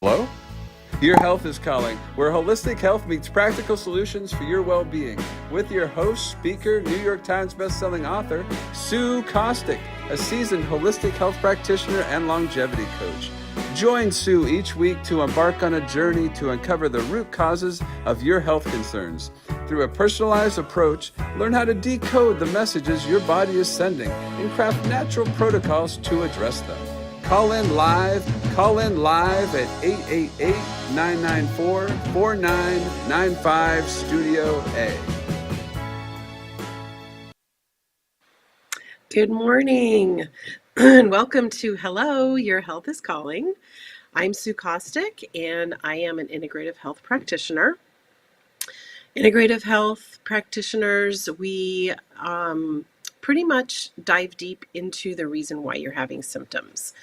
Hello? Your Health is Calling, where holistic health meets practical solutions for your well-being. With your host, speaker, New York Times bestselling author, Sue Kostyk, a seasoned holistic health practitioner and longevity coach. Join Sue each week to embark on a journey to uncover the root causes of your health concerns. Through a personalized approach, learn how to decode the messages your body is sending and craft natural protocols to address them. Call in live at 888-994-4995 Studio A. Good morning and welcome to Hello, Your Health is Calling. I'm Sue Kostyk and I am an integrative health practitioner. Integrative health practitioners, we pretty much dive deep into the reason why you're having symptoms.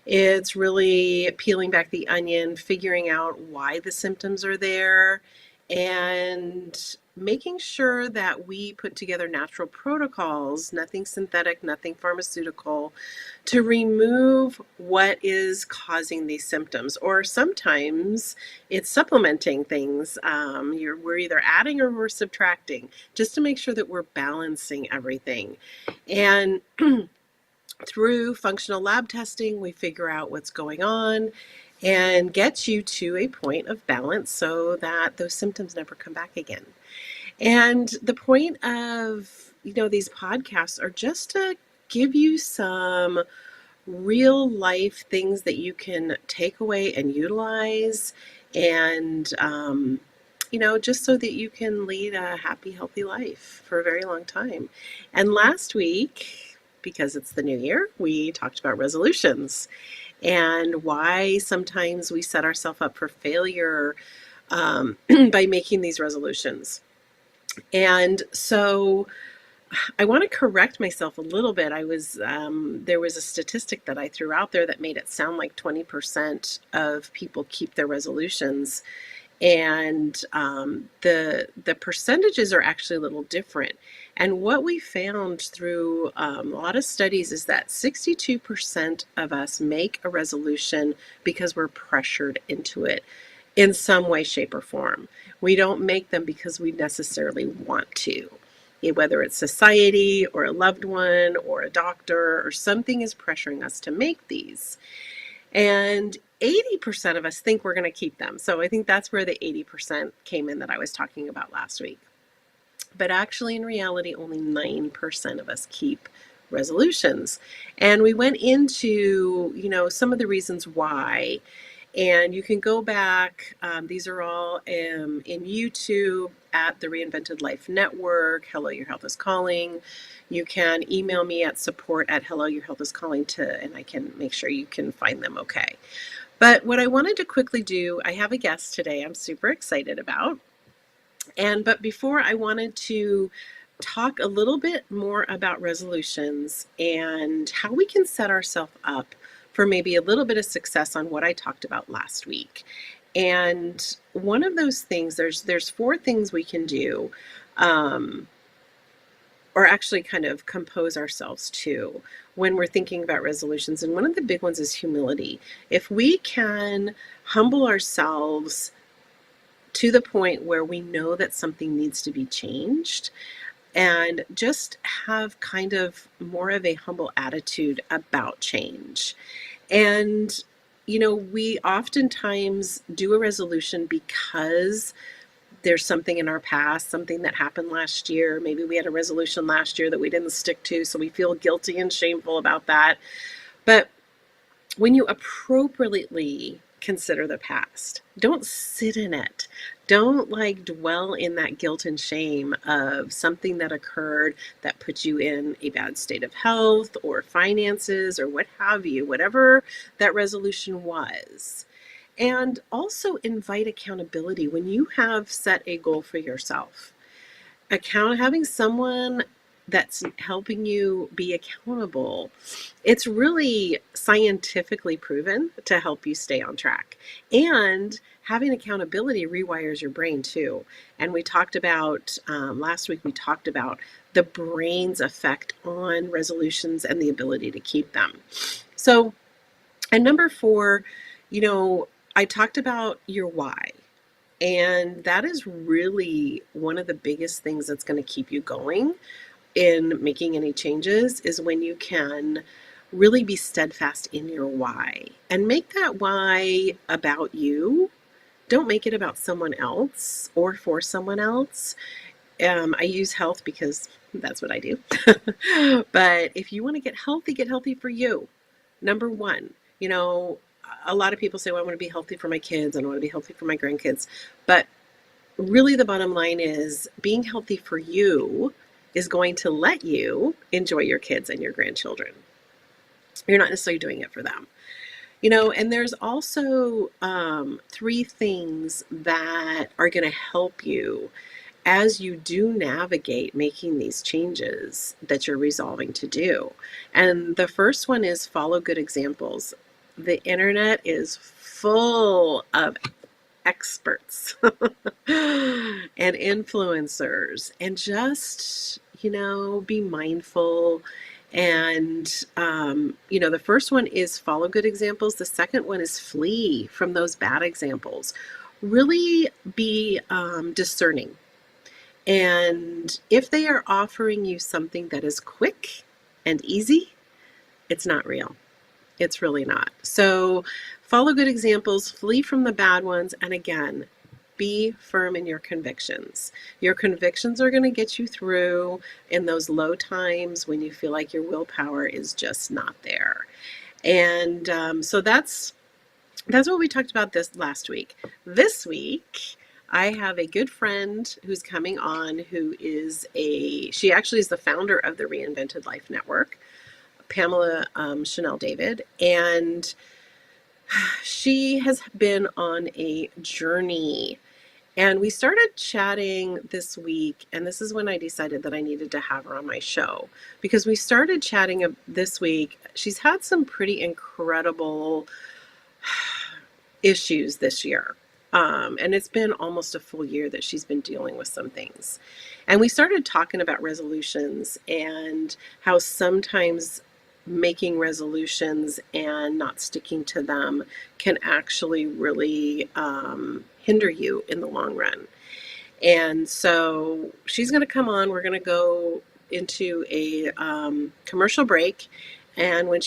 It's really peeling back the onion, figuring out why the symptoms are there, and making sure that we put together natural protocols, nothing synthetic, nothing pharmaceutical, to remove what is causing these symptoms. Or sometimes it's supplementing things. We're either adding or we're subtracting, just to make sure that we're balancing everything. And through functional lab testing, we figure out what's going on and get you to a point of balance so that those symptoms never come back again. And the point of, these podcasts are just to give you some real life things that you can take away and utilize and, just so that you can lead a happy, healthy life for a very long time. And last week, because it's the new year, we talked about resolutions and why sometimes we set ourselves up for failure by making these resolutions. And so I want to correct myself a little bit. There was a statistic that I threw out there that made it sound like 20% of people keep their resolutions. And the percentages are actually a little different. And what we found through a lot of studies is that 62% of us make a resolution because we're pressured into it in some way, shape, or form. We don't make them because we necessarily want to. Whether it's society or a loved one or a doctor or something is pressuring us to make these. And 80% of us think we're going to keep them. So I think that's where the 80% came in that I was talking about last week. But actually, in reality, only 9% of us keep resolutions. And we went into, some of the reasons why. And you can go back. These are all in YouTube at the Reinvented Life Network. Hello, Your Health is Calling. You can email me at support@helloyourhealthiscalling and I can make sure you can find them okay. But what I wanted to quickly do, I have a guest today I'm super excited about. But before, I wanted to talk a little bit more about resolutions and how we can set ourselves up for maybe a little bit of success on what I talked about last week. And one of those things, there's 4 things we can do, or actually kind of compose ourselves to when we're thinking about resolutions. And one of the big ones is humility. If we can humble ourselves to the point where we know that something needs to be changed and just have kind of more of a humble attitude about change. And, we oftentimes do a resolution because there's something in our past, something that happened last year. Maybe we had a resolution last year that we didn't stick to, so we feel guilty and shameful about that. But when you appropriately consider the past, don't sit in it. Don't dwell in that guilt and shame of something that occurred that put you in a bad state of health or finances or what have you, whatever that resolution was. And also invite accountability when you have set a goal for yourself. Having someone that's helping you be accountable, it's really scientifically proven to help you stay on track. And having accountability rewires your brain too. And we talked about, last week, we talked about the brain's effect on resolutions and the ability to keep them. So, and number 4, I talked about your why. And that is really one of the biggest things that's going to keep you going in making any changes is when you can really be steadfast in your why and make that why about you. Don't make it about someone else or for someone else. I use health because that's what I do. But if you want to get healthy for you. Number one, a lot of people say, well, I want to be healthy for my kids and I want to be healthy for my grandkids. But really, the bottom line is being healthy for you is going to let you enjoy your kids and your grandchildren. You're not necessarily doing it for them. And there's also three things that are going to help you as you do navigate making these changes that you're resolving to do. And the first one is follow good examples. The internet is full of experts and influencers, and just, be mindful. And, the first one is follow good examples. The second one is flee from those bad examples. Really be discerning. And if they are offering you something that is quick and easy, it's not real. It's really not. So follow good examples, flee from the bad ones, and again, be firm in your convictions. Your convictions are going to get you through in those low times when you feel like your willpower is just not there. And so that's what we talked about this last week. This week, I have a good friend who's coming on she actually is the founder of the Reinvented Life Network, Pamela Chanel David, and she has been on a journey. And we started chatting this week, and this is when I decided that I needed to have her on my show, because we started chatting this week. She's had some pretty incredible issues this year. And it's been almost a full year that she's been dealing with some things. And we started talking about resolutions and how sometimes making resolutions and not sticking to them can actually really hinder you in the long run. And so she's going to come on. We're going to go into a commercial break. And when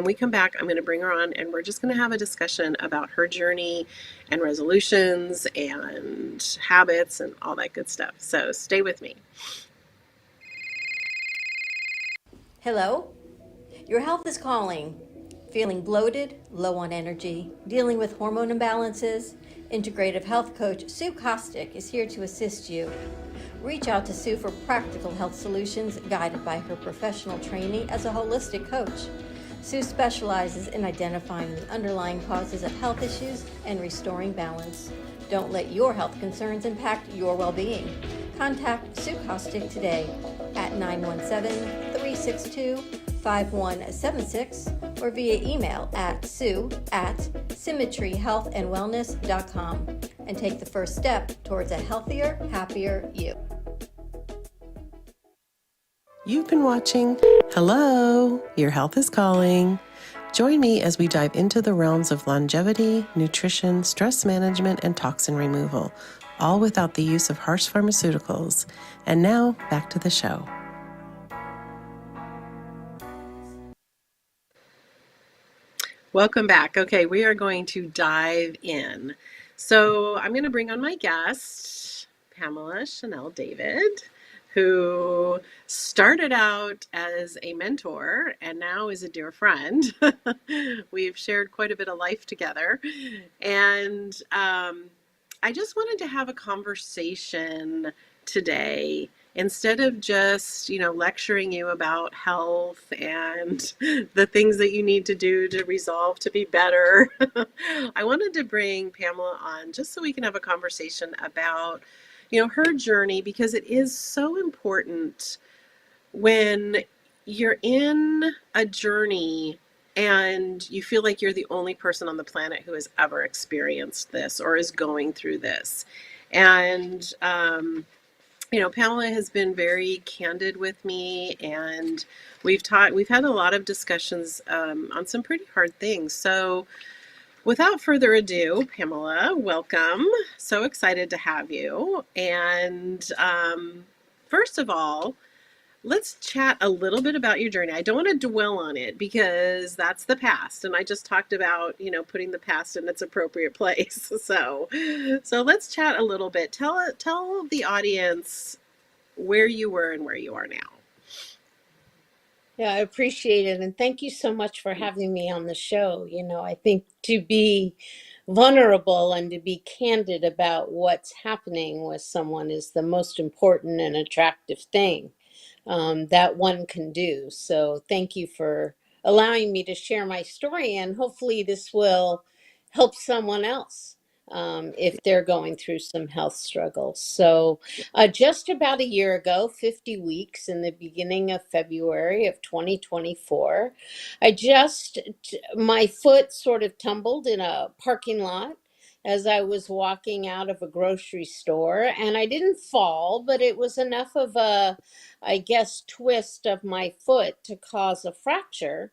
we come back, I'm going to bring her on and we're just going to have a discussion about her journey and resolutions and habits and all that good stuff. So stay with me. Hello? Your health is calling. Feeling bloated, low on energy, dealing with hormone imbalances? Integrative health coach Sue Kostyk is here to assist you. Reach out to Sue for practical health solutions guided by her professional training as a holistic coach. Sue specializes in identifying the underlying causes of health issues and restoring balance. Don't let your health concerns impact your well-being. Contact Sue Kostyk today at 917-362-5176 or via email at sue@symmetryhealthandwellness.com and take the first step towards a healthier, happier you. You've been watching Hello, Your Health is Calling. Join me as we dive into the realms of longevity, nutrition, stress management, and toxin removal, all without the use of harsh pharmaceuticals. And now, back to the show. Welcome back. Okay, we are going to dive in. So I'm going to bring on my guest, Pamela Chanel David, who started out as a mentor and now is a dear friend. We've shared quite a bit of life together. And I just wanted to have a conversation today instead of just, lecturing you about health and the things that you need to do to resolve to be better. I wanted to bring Pamela on just so we can have a conversation about, her journey, because it is so important when you're in a journey and you feel like you're the only person on the planet who has ever experienced this or is going through this. And, Pamela has been very candid with me, and we've had a lot of discussions on some pretty hard things. So Without further ado, Pamela, welcome. So excited to have you. And first of all, let's chat a little bit about your journey. I don't want to dwell on it because that's the past, and I just talked about, putting the past in its appropriate place. So let's chat a little bit. Tell the audience where you were and where you are now. Yeah, I appreciate it. And thank you so much for having me on the show. I think to be vulnerable and to be candid about what's happening with someone is the most important and attractive thing that one can do. So thank you for allowing me to share my story. And hopefully, this will help someone else if they're going through some health struggles. So, just about a year ago, 50 weeks in the beginning of February of 2024, my foot sort of tumbled in a parking lot as I was walking out of a grocery store. And I didn't fall, but it was enough of a, I guess, twist of my foot to cause a fracture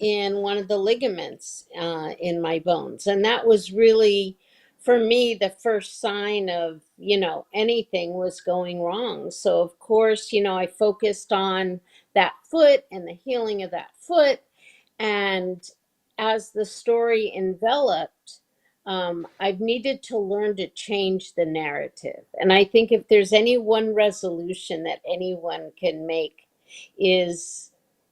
in one of the ligaments in my bones. And that was really, for me, the first sign of, anything was going wrong. So, of course, I focused on that foot and the healing of that foot. And as the story enveloped, I've needed to learn to change the narrative. And I think if there's any one resolution that anyone can make is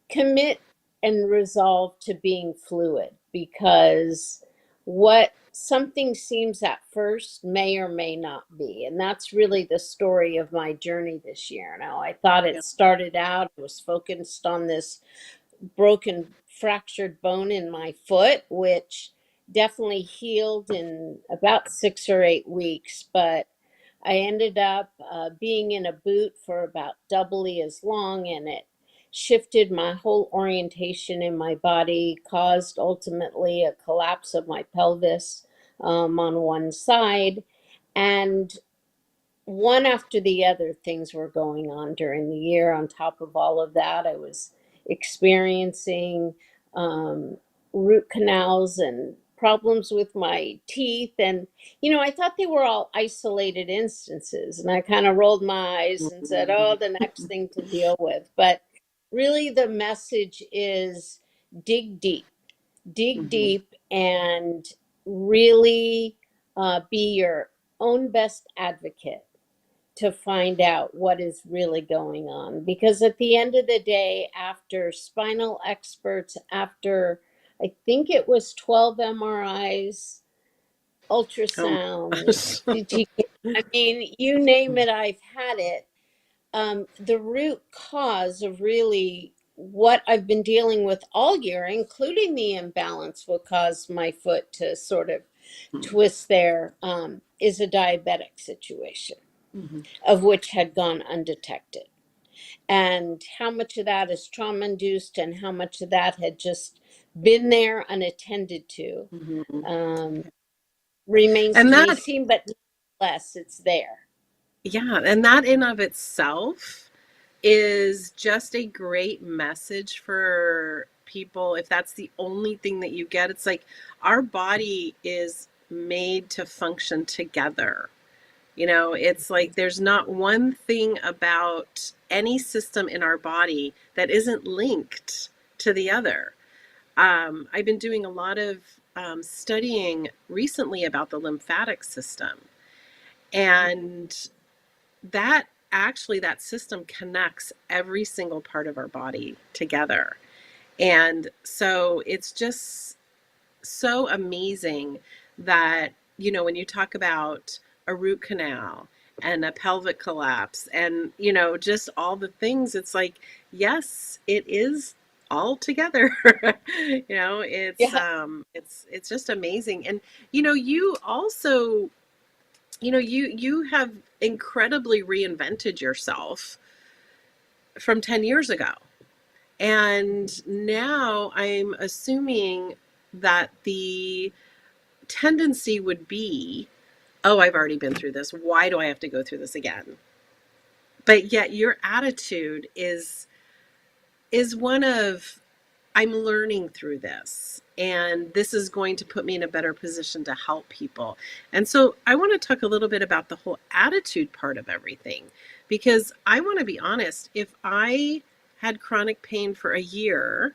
commit and resolve to being fluid, because what something seems at first may or may not be. And that's really the story of my journey this year. Now, I thought Yeah. it started out, I was focused on this broken, fractured bone in my foot, which definitely healed in about 6 or 8 weeks. But I ended up being in a boot for about doubly as long, and it shifted my whole orientation in my body, caused ultimately a collapse of my pelvis on one side. And one after the other, things were going on during the year. On top of all of that, I was experiencing um, root canals and problems with my teeth. And, I thought they were all isolated instances. And I kind of rolled my eyes and said, oh, the next thing to deal with. But really, the message is dig deep, dig Mhm. deep, and really be your own best advocate to find out what is really going on. Because at the end of the day, after spinal experts, after I think it was 12 MRIs, Oh ultrasounds, my I mean, you name it, I've had it. The root cause of really what I've been dealing with all year, including the imbalance, what caused my foot to sort of gosh. twist there, is a diabetic situation, Mhm. of which had gone undetected. And how much of that is trauma induced and how much of that had just been there unattended to Mhm. um, remains And to be that, seen, but nonetheless, it's there. yeah, and that in of itself is just a great message for people. If that's the only thing that you get, it's like our body is made to function together. It's like there's not one thing about any system in our body that isn't linked to the other. I've been doing a lot of studying recently about the lymphatic system, and that that system connects every single part of our body together. And so it's just so amazing that, when you talk about a root canal and a pelvic collapse and, just all the things, it's like, yes, it is all together. It's Yeah. it's just amazing. And you also, you have incredibly reinvented yourself from 10 years ago. And now I'm assuming that the tendency would be, oh, I've already been through this. Why do I have to go through this again? But yet your attitude is one of, I'm learning through this, and this is going to put me in a better position to help people. And so I want to talk a little bit about the whole attitude part of everything, because I want to be honest. If I had chronic pain for a year,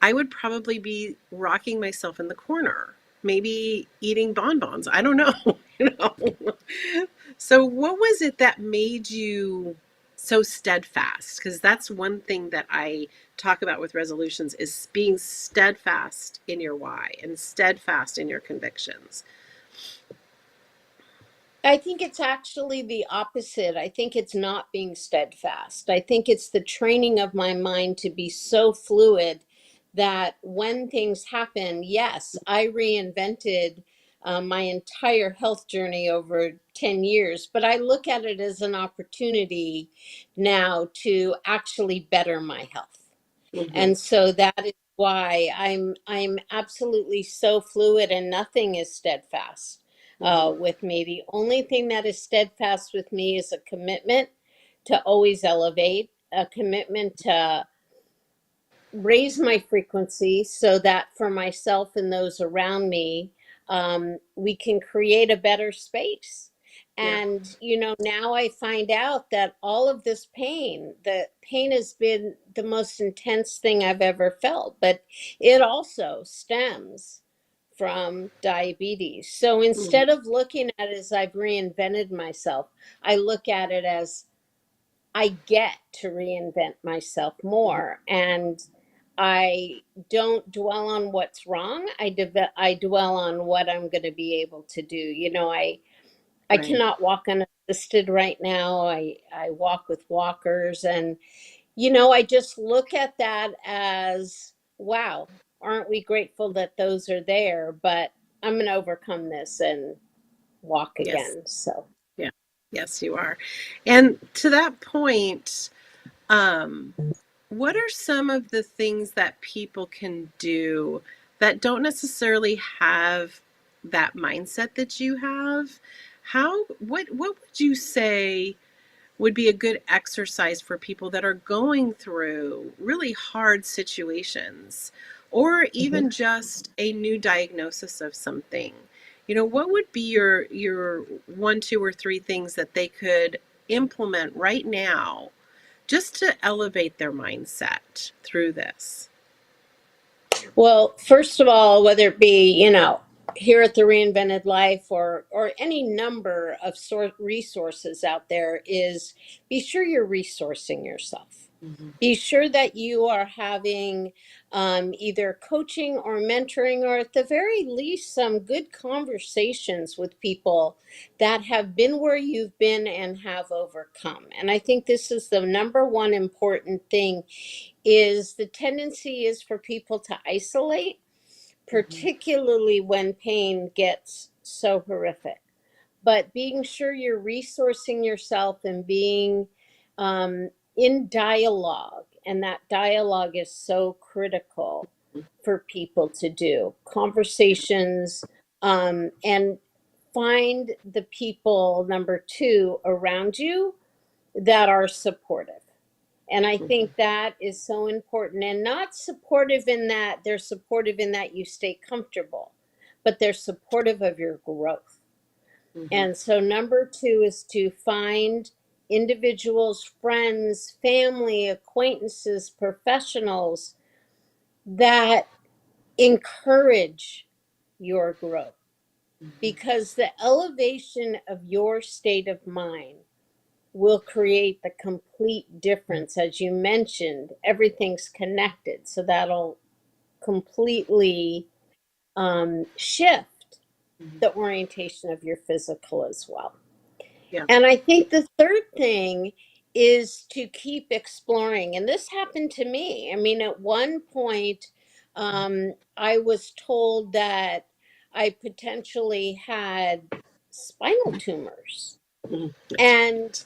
I would probably be rocking myself in the corner, maybe eating bonbons. I don't know, you know. So what was it that made you so steadfast? Because that's one thing that I talk about with resolutions is being steadfast in your why and steadfast in your convictions. I think it's actually the opposite. I think it's not being steadfast. I think it's the training of my mind to be so fluid that when things happen, yes, I reinvented my entire health journey over 10 years, but I look at it as an opportunity now to actually better my health. Mm-hmm, And so that is why I'm absolutely so fluid, and nothing is steadfast mm-hmm, with me. The only thing that is steadfast with me is a commitment to always elevate, a commitment to raise my frequency so that for myself and those around me, we can create a better space. yeah, And, now I find out that all of this pain, the pain has been the most intense thing I've ever felt, but it also stems from diabetes. So mm-hmm, instead of looking at it as I've reinvented myself, I look at it as I get to reinvent myself mm-hmm, more, and I don't dwell on what's wrong. I dwell on what I'm going to be able to do. I right. cannot walk unassisted right now. I walk with walkers, and I just look at that as, wow, aren't we grateful that those are there? But I'm going to overcome this and walk Yes, again. So. yeah, yes, you are. And to that point, um, what are some of the things that people can do that don't necessarily have that mindset that you have? What would you say would be a good exercise for people that are going through really hard situations or even just a new diagnosis of something? You know, what would be your one, two, or three things that they could implement right now just to elevate their mindset through this? Well, first of all, whether it be, here at the Reinvented Life or any number of resources out there, is be sure you're resourcing yourself. Mm-hmm. Be sure that you are having either coaching or mentoring, or at the very least, some good conversations with people that have been where you've been and have overcome. And I think this is the number one important thing, is the tendency is for people to isolate, Mm-hmm. particularly when pain gets so horrific. But being sure you're resourcing yourself and being in dialogue, and that dialogue is so critical for people to do conversations, and find the people, number two, around you that are supportive. And I Mm-hmm. think that is so important, and not supportive in that they're supportive in that you stay comfortable, but they're supportive of your growth. Mm-hmm. And so, number two is to find individuals, friends, family, acquaintances, professionals that encourage your growth, because the elevation of your state of mind will create the complete difference. As you mentioned, everything's connected. So that'll completely shift Mm-hmm. the orientation of your physical as well. Yeah. And I think the third thing is to keep exploring. And this happened to me. I mean, at one point, I was told that I potentially had spinal tumors. Mm-hmm. Yes. And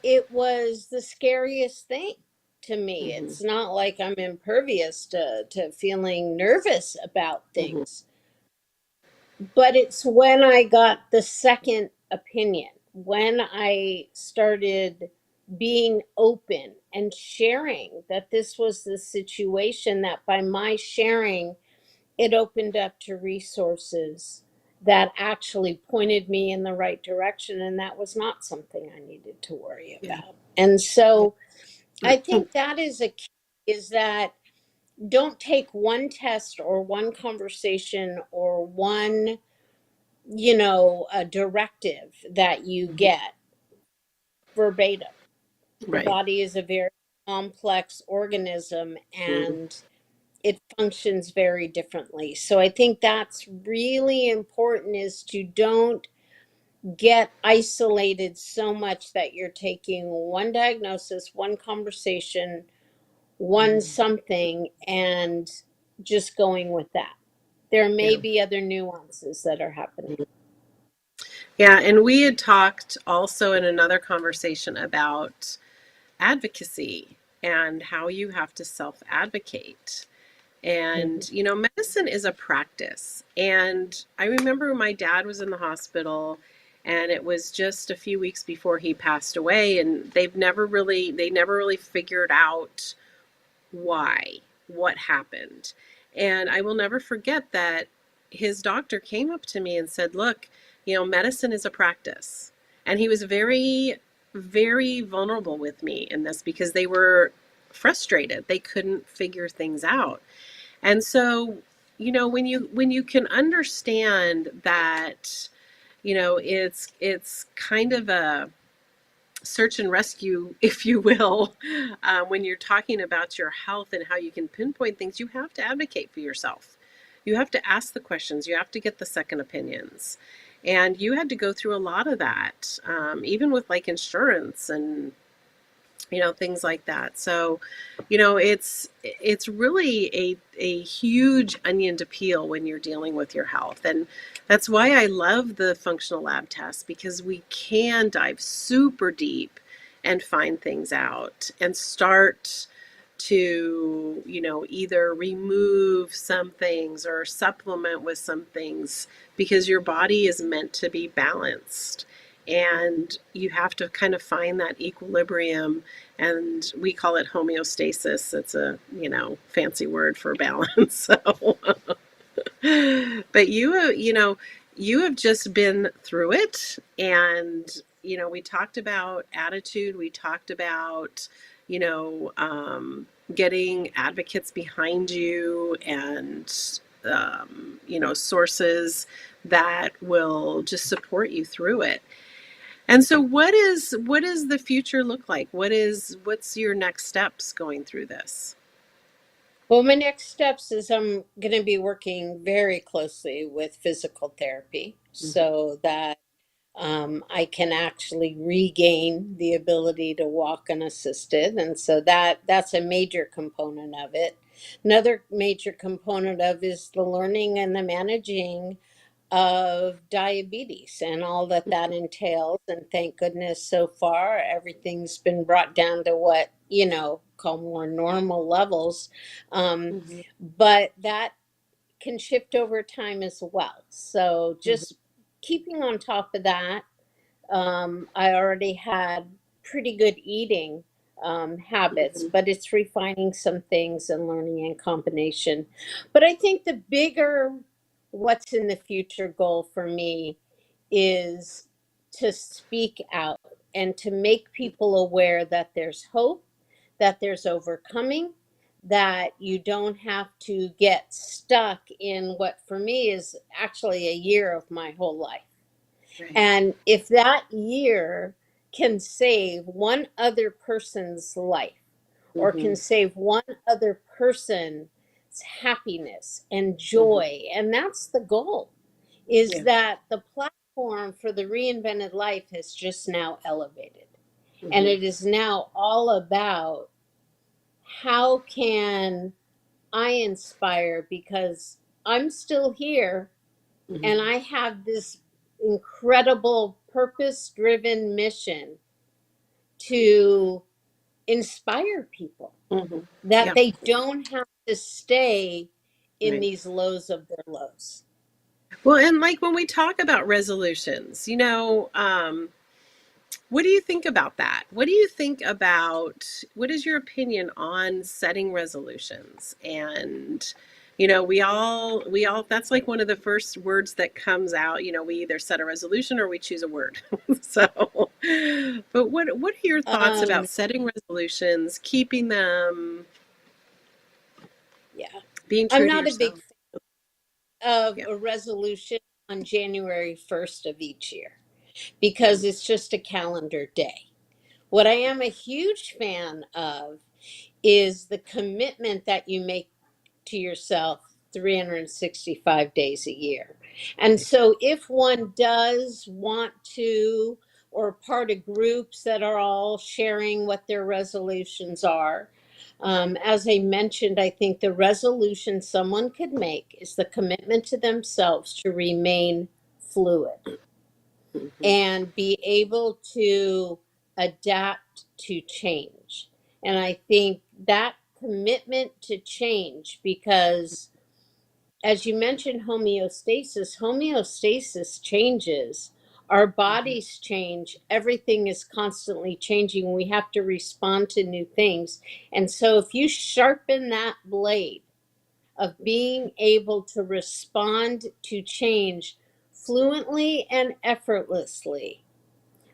it was the scariest thing to me. Mm-hmm. It's not like I'm impervious to feeling nervous about Mm-hmm. things, but it's when I got the second opinion, when I started being open and sharing that this was the situation, that by my sharing, it opened up to resources that actually pointed me in the right direction. And that was not something I needed to worry Yeah. about. And Yeah. so I think that is a key, is that don't take one test or one conversation or one, a directive that you Mhm. get verbatim. The Right. body is a very complex organism, Mhm. and it functions very differently. So I think that's really important, is to don't get isolated so much that you're taking one diagnosis, one conversation, one Mhm. something, and just going with that. There may Yeah. be other nuances that are happening. Yeah, and we had talked also in another conversation about advocacy and how you have to self advocate. Mhm. And, medicine is a practice. And I remember my dad was in the hospital and it was just a few weeks before he passed away. And they never really figured out why, what happened. And I will never forget that his doctor came up to me and said, look, medicine is a practice. And he was very, very vulnerable with me in this because they were frustrated. They couldn't figure things out. And so, when you can understand that, it's kind of a search and rescue, if you will, when you're talking about your health and how you can pinpoint things, you have to advocate for yourself. You have to ask the questions. You have to get the second opinions. And you had to go through a lot of that, even with like insurance and things like that. So, it's really a huge onion to peel when you're dealing with your health. And that's why I love the functional lab test, because we can dive super deep and find things out and start to, either remove some things or supplement with some things, because your body is meant to be balanced. And you have to kind of find that equilibrium, and we call it homeostasis. It's a, fancy word for balance. So, but you have just been through it. And, we talked about attitude. We talked about, you know, um, getting advocates behind you, and, sources that will just support you through it. And so what is the future look like? What's your next steps going through this? Well, my next steps is I'm going to be working very closely with physical therapy Mhm. so that I can actually regain the ability to walk unassisted, and so that's a major component of it. Another major component of is the learning and the managing of diabetes and all that that entails. And thank goodness, so far everything's been brought down to what call more normal levels. Um, Mhm. but that can shift over time as well. So Mhm. just keeping on top of that. I already had pretty good eating habits, Mhm. but it's refining some things and learning in combination. But I think the bigger what's in the future goal for me is to speak out and to make people aware that there's hope, that there's overcoming, that you don't have to get stuck in what for me is actually a year of my whole life. Right. And if that year can save one other person's life, or can Mhm. save one other person's happiness and Mhm. joy, and that's the goal, is Yeah. that the platform for the reinvented life has just now elevated. And Mhm. it is now all about how can I inspire, because I'm still here Mhm. and I have this incredible purpose driven mission to inspire people, Mhm. that Yeah. they don't have to stay in Right. these lows of their lows. Well, and like when we talk about resolutions, What do you think about that? What do you think about, what is your opinion on setting resolutions? And, we all, that's like one of the first words that comes out. We either set a resolution or we choose a word. So, but what are your thoughts Um, about setting resolutions, keeping them, yeah, being I'm true to not a big yourself? fan of Yeah. a resolution on January 1st of each year because it's just a calendar day. What I am a huge fan of is the commitment that you make to yourself 365 days a year. And so, if one does want to, or part of groups that are all sharing what their resolutions are, as I mentioned, I think the resolution someone could make is the commitment to themselves to remain fluid Hmm. and be able to adapt to change. And I think that commitment to change, because as you mentioned, homeostasis changes. Our Hmm. bodies change. Everything is constantly changing. We have to respond to new things. And so, if you sharpen that blade of being able to respond to change fluently and effortlessly,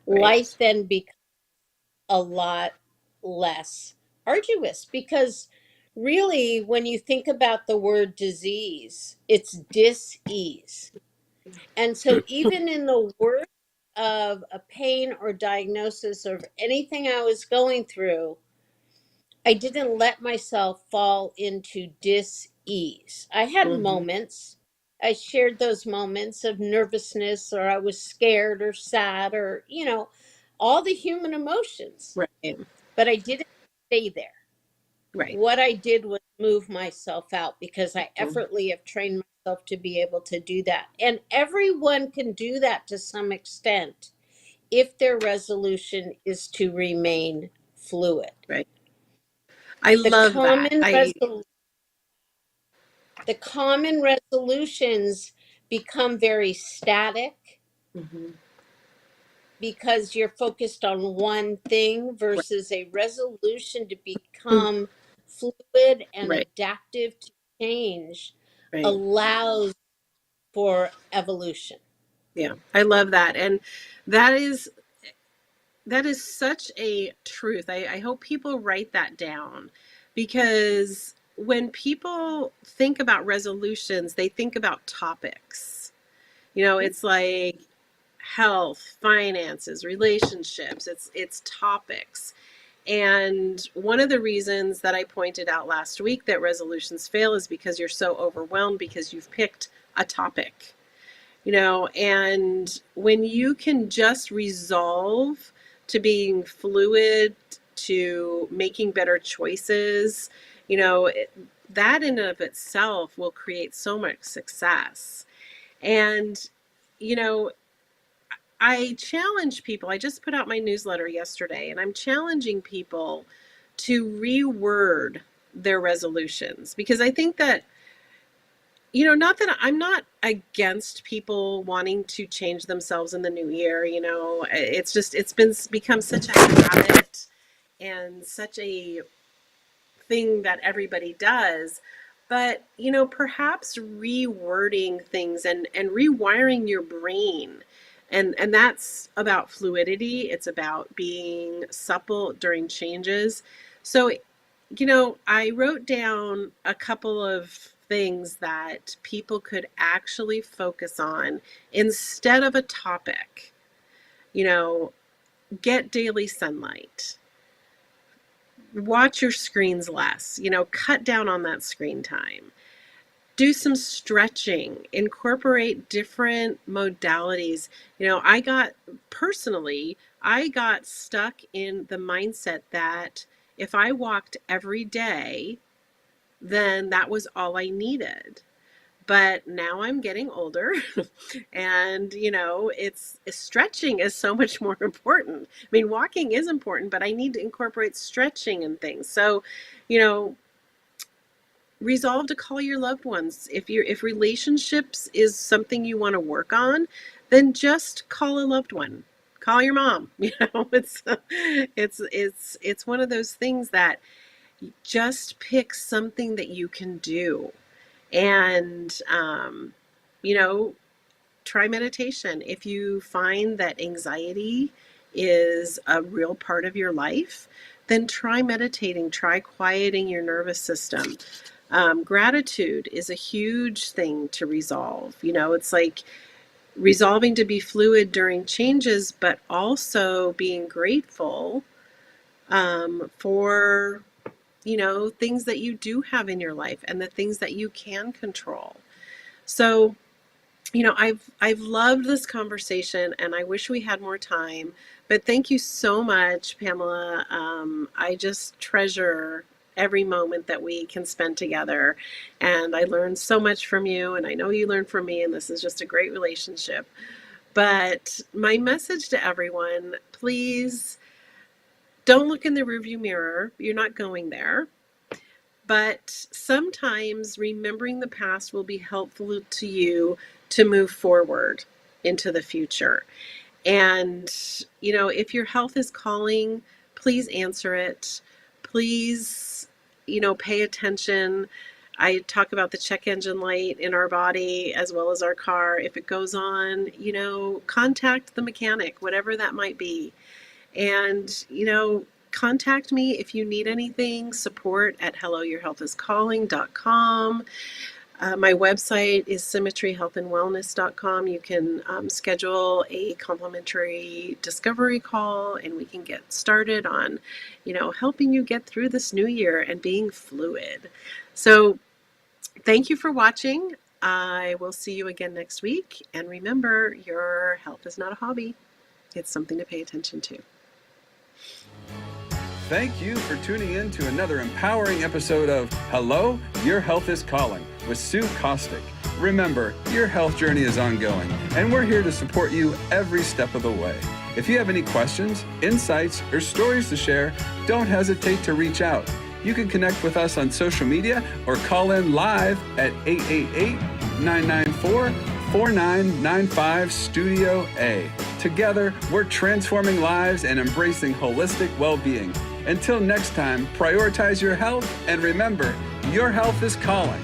life Right. then becomes a lot less arduous, because really, when you think about the word disease, it's dis-ease. And so, even in the worst of a pain or diagnosis or anything I was going through, I didn't let myself fall into dis-ease. I had Hmm. moments. I shared those moments of nervousness, or I was scared or sad, or, all the human emotions, Right. but I didn't stay there. Right. What I did was move myself out, because I Mhm. effortlessly have trained myself to be able to do that. And everyone can do that to some extent if their resolution is to remain fluid. Right. I The love that. common I resolution the common resolutions become very static Mhm. because you're focused on one thing, Right. versus a resolution to become fluid and Right. adaptive to change Right. allows for evolution. Yeah. I love that. And that is that is such a truth. I hope people write that down, because when people think about resolutions, they think about topics. It's like health, finances, relationships. It's topics. And one of the reasons that I pointed out last week that resolutions fail is because you're so overwhelmed because you've picked a topic. And when you can just resolve to being fluid, to making better choices, that in and of itself will create so much success. And, you know, I challenge people. I just put out my newsletter yesterday, and I'm challenging people to reword their resolutions, because I think that, not that I'm not against people wanting to change themselves in the new year. It's just, become such a habit and such a thing that everybody does. But, perhaps rewording things and rewiring your brain. And that's about fluidity. It's about being supple during changes. So, I wrote down a couple of things that people could actually focus on instead of a topic. You know, get daily sunlight, watch your screens less, cut down on that screen time, do some stretching, incorporate different modalities. I got stuck in the mindset that if I walked every day, then that was all I needed. But now I'm getting older and it's stretching is so much more important. I mean, walking is important, but I need to incorporate stretching and things. So, you know, resolve to call your loved ones. If relationships is something you want to work on, then just call a loved one. call your mom. It's one of those things that just pick something that you can do, and you know, try meditation. If you find that anxiety is a real part of your life, then try meditating, try quieting your nervous system. Gratitude is a huge thing to resolve. It's like resolving to be fluid during changes, but also being grateful for, things that you do have in your life and the things that you can control. So, I've loved this conversation, and I wish we had more time. But thank you so much, Pamela. I just treasure every moment that we can spend together, and I learned so much from you, and I know you learned from me, and this is just a great relationship. But my message to everyone, please don't look in the rearview mirror. You're not going there. But sometimes remembering the past will be helpful to you to move forward into the future. And, if your health is calling, please answer it. Please, pay attention. I talk about the check engine light in our body as well as our car. If it goes on, contact the mechanic, whatever that might be. And, contact me if you need anything, support at helloyourhealthiscalling.com. My website is symmetryhealthandwellness.com. You can schedule a complimentary discovery call, and we can get started on, helping you get through this new year and being fluid. So thank you for watching. I will see you again next week. And remember, your health is not a hobby. It's something to pay attention to. Thank you for tuning in to another empowering episode of Hello, Your Health is Calling with Sue Kostyk. Remember, your health journey is ongoing, and we're here to support you every step of the way. If you have any questions, insights, or stories to share, don't hesitate to reach out. You can connect with us on social media or call in live at 888-994-4995 Studio A. Together, we're transforming lives and embracing holistic well-being. Until next time, prioritize your health, and remember, your health is calling.